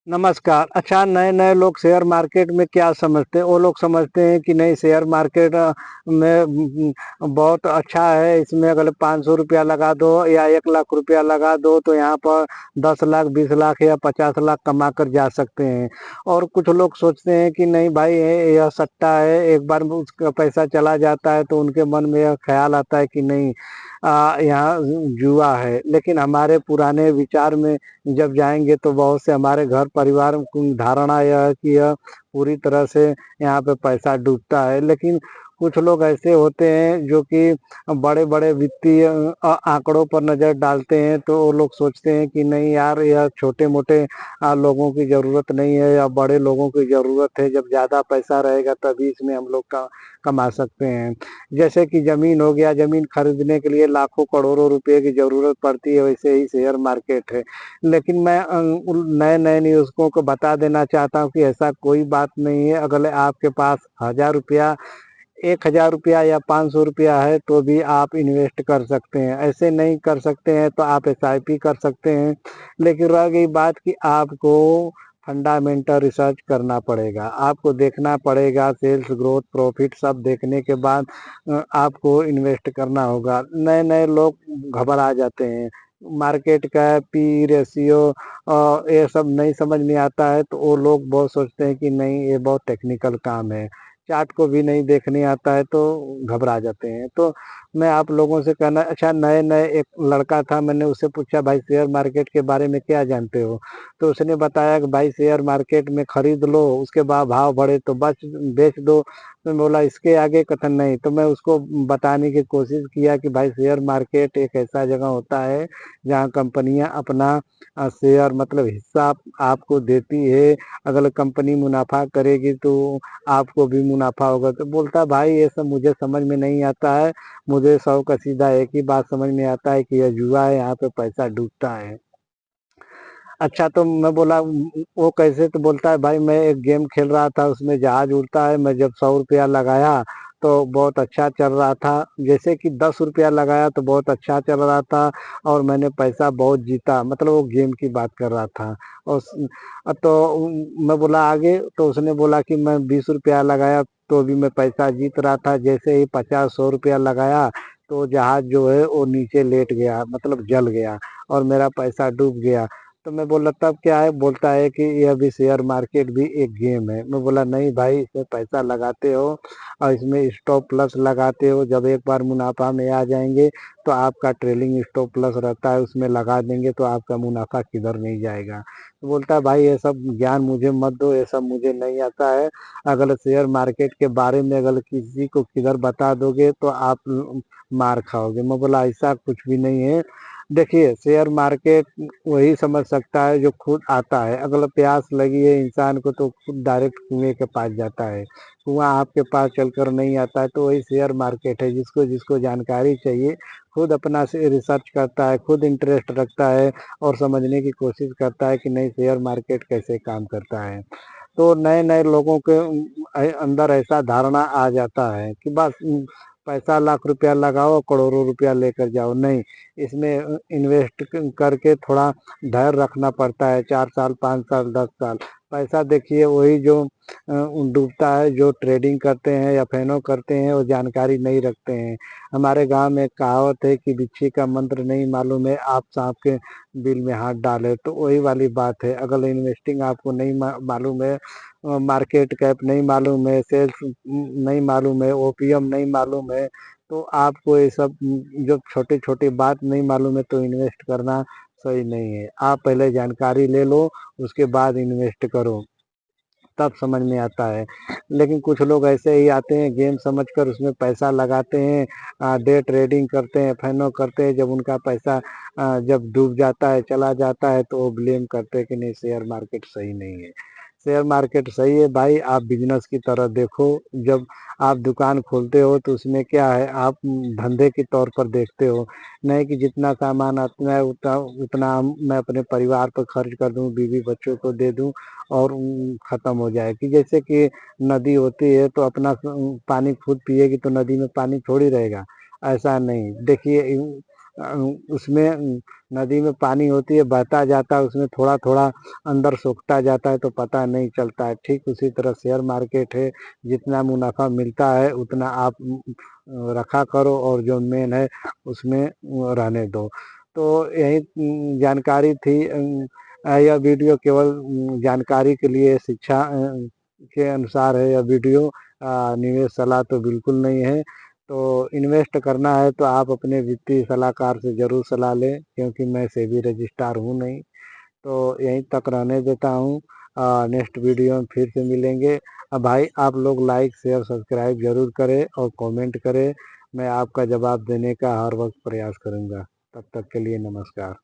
नमस्कार। अच्छा, नए-नए लोग शेयर मार्केट में क्या समझते हैं? वो लोग समझते हैं कि नहीं, शेयर मार्केट में बहुत अच्छा है, इसमें अगर ₹500 लगा दो या ₹1,00,000 लगा दो तो यहाँ पर 10 लाख, 20 लाख या 50 लाख कमा कर जा सकते हैं। और कुछ लोग सोचते हैं कि नहीं भाई, ये यह सट्टा है, एक बार में उसका पैसा चला जाता है तो उनके मन में यह ख़्याल आता है कि नहीं, यहाँ जुआ है। लेकिन हमारे पुराने विचार में जब जाएँगे तो बहुत से हमारे घर परिवार की धारणा यह है कि यह पूरी तरह से यहाँ पे पैसा डूबता है। लेकिन कुछ लोग ऐसे होते हैं जो कि बड़े-बड़े वित्तीय आंकड़ों पर नज़र डालते हैं, तो वो लोग सोचते हैं कि नहीं यार, यह छोटे-मोटे लोगों की ज़रूरत नहीं है या बड़े लोगों की ज़रूरत है, जब ज़्यादा पैसा रहेगा तभी इसमें हम लोग का कमा सकते हैं। जैसे कि ज़मीन हो गया, ज़मीन खरीदने के लिए लाखों करोड़ों रुपए की ज़रूरत पड़ती है, वैसे ही शेयर मार्केट है। लेकिन मैं उन नए-नए निवेशकों को बता देना चाहता हूँ कि ऐसा कोई बात नहीं है। अगर आपके पास ₹1000, ₹1000 या ₹500 है तो भी आप इन्वेस्ट कर सकते हैं। ऐसे नहीं कर सकते हैं तो आप एसआईपी कर सकते हैं। लेकिन रह गई बात कि आपको फंडामेंटल रिसर्च करना पड़ेगा। आपको देखना पड़ेगा, सेल्स ग्रोथ, प्रॉफिट सब देखने के बाद आपको इन्वेस्ट करना होगा। नए-नए लोग घबरा जाते हैं। मार्केट का पी रेशियो ये सब नहीं समझ में आता है तो वो लोग बहुत सोचते हैं कि नहीं, ये बहुत टेक्निकल काम है। चार्ट को भी नहीं देखने आता है तो घबरा जाते हैं। तो मैं आप लोगों से कहना, अच्छा, नए-नए एक लड़का था, मैंने उससे पूछा भाई शेयर मार्केट के बारे में क्या जानते हो? तो उसने बताया कि भाई शेयर मार्केट में खरीद लो, उसके बाद भाव बढ़े तो बेच दो। तो मैं बोला इसके आगे कथन नहीं। तो मैं उसको बताने की कोशिश किया कि भाई शेयर मार्केट एक ऐसा जगह होता है जहाँ कंपनियाँ अपना शेयर मतलब हिस्सा आपको देती है। अगर कंपनी मुनाफ़ा करेगी तो आपको भी मुनाफ़ा होगा। तो बोलता भाई ये सब मुझे समझ में नहीं आता है, मुझे सौ का सीधा एक ही बात समझ में आता है कि यह जुआ है, यहाँ पे पैसा डूबता है। अच्छा, तो मैं बोला वो कैसे? तो बोलता है भाई मैं एक गेम खेल रहा था, उसमें जहाज उड़ता है, मैं जब ₹100 लगाया तो बहुत अच्छा चल रहा था। जैसे कि ₹10 लगाया तो बहुत अच्छा चल रहा था और मैंने पैसा बहुत जीता, मतलब वो गेम की बात कर रहा था। और तो मैं बोला आगे? तो उसने बोला कि मैं ₹20 लगाया तो भी मैं पैसा जीत रहा था। जैसे ही 50 ₹100 लगाया तो जहाज जो है वो नीचे लेट गया, मतलब जल गया और मेरा पैसा डूब गया। तो मैं बोला तब क्या है? बोलता है कि यह भी शेयर मार्केट भी एक गेम है। मैं बोला नहीं भाई, इसमें पैसा लगाते हो और इसमें स्टॉप लॉस लगाते हो। जब एक बार मुनाफा में आ जाएंगे तो आपका ट्रेलिंग स्टॉप लॉस रहता है, उसमें लगा देंगे तो आपका मुनाफा किधर नहीं जाएगा। तो बोलता है भाई ये सब ज्ञान मुझे मत दो, ये सब मुझे नहीं आता है। अगर शेयर मार्केट के बारे में अगर किसी को किधर बता दोगे तो आप मार खाओगे। मैं बोला ऐसा कुछ भी नहीं है। देखिए, शेयर मार्केट वही समझ सकता है जो खुद आता है। अगर प्यास लगी है इंसान को तो खुद डायरेक्ट कुएँ के पास जाता है। कुआँ आपके पास चलकर नहीं आता है, तो वही शेयर मार्केट है। जिसको जिसको जानकारी चाहिए, खुद अपना से रिसर्च करता है, खुद इंटरेस्ट रखता है और समझने की कोशिश करता है कि नहीं शेयर मार्केट कैसे काम करता है। तो नए-नए लोगों के अंदर ऐसा धारणा आ जाता है कि बस पैसा ₹1,00,000 लगाओ, करोड़ों रुपया लेकर जाओ। नहीं, इसमें इन्वेस्ट करके थोड़ा धैर्य रखना पड़ता है, 4 साल, 5 साल, 10 साल। पैसा देखिए वही जो डूबता है, जो ट्रेडिंग करते हैं या फैनो करते हैं, वो जानकारी नहीं रखते हैं। हमारे गाँव में एक कहावत है कि बिच्छी का मंत्र नहीं मालूम है, आप साँप के बिल में हाथ डालें। तो वही वाली बात है, अगर इन्वेस्टिंग आपको नहीं मालूम है, मार्केट कैप नहीं मालूम है, सेल्स नहीं मालूम है, ओपीएम नहीं मालूम है, तो आपको ये सब जो छोटी-छोटी बात नहीं मालूम है तो इन्वेस्ट करना सही नहीं है। आप पहले जानकारी ले लो, उसके बाद इन्वेस्ट करो, तब समझ में आता है। लेकिन कुछ लोग ऐसे ही आते हैं, गेम समझकर उसमें पैसा लगाते हैं, डे ट्रेडिंग करते हैं, फैनो करते हैं, जब उनका पैसा जब डूब जाता है, चला जाता है तो वो ब्लेम करते हैं कि नहीं शेयर मार्केट सही नहीं है। शेयर मार्केट सही है भाई, आप बिज़नेस की तरह देखो। जब आप दुकान खोलते हो तो उसमें क्या है, आप धंधे के तौर पर देखते हो, नहीं कि जितना सामान आता है उतना उतना मैं अपने परिवार पर खर्च कर दूँ, बीवी बच्चों को दे दूँ और ख़त्म हो जाए। कि जैसे कि नदी होती है तो अपना पानी खुद पिएगी तो नदी में पानी थोड़ी रहेगा, ऐसा नहीं। देखिए उसमें नदी में पानी होती है, बहता जाता है, उसमें थोड़ा थोड़ा अंदर सोखता जाता है तो पता नहीं चलता है। ठीक उसी तरह शेयर मार्केट है, जितना मुनाफा मिलता है उतना आप रखा करो और जो मेन है उसमें रहने दो। तो यही जानकारी थी। यह वीडियो केवल जानकारी के लिए, शिक्षा के अनुसार है यह वीडियो। निवेश सलाह तो बिल्कुल नहीं है। तो इन्वेस्ट करना है तो आप अपने वित्तीय सलाहकार से ज़रूर सलाह लें, क्योंकि मैं सेबी रजिस्ट्रार हूँ नहीं। तो यहीं तक रहने देता हूँ। नेक्स्ट वीडियो में फिर से मिलेंगे। भाई आप लोग लाइक शेयर सब्सक्राइब जरूर करें और कमेंट करें। मैं आपका जवाब देने का हर वक्त प्रयास करूँगा। तब तक के लिए नमस्कार।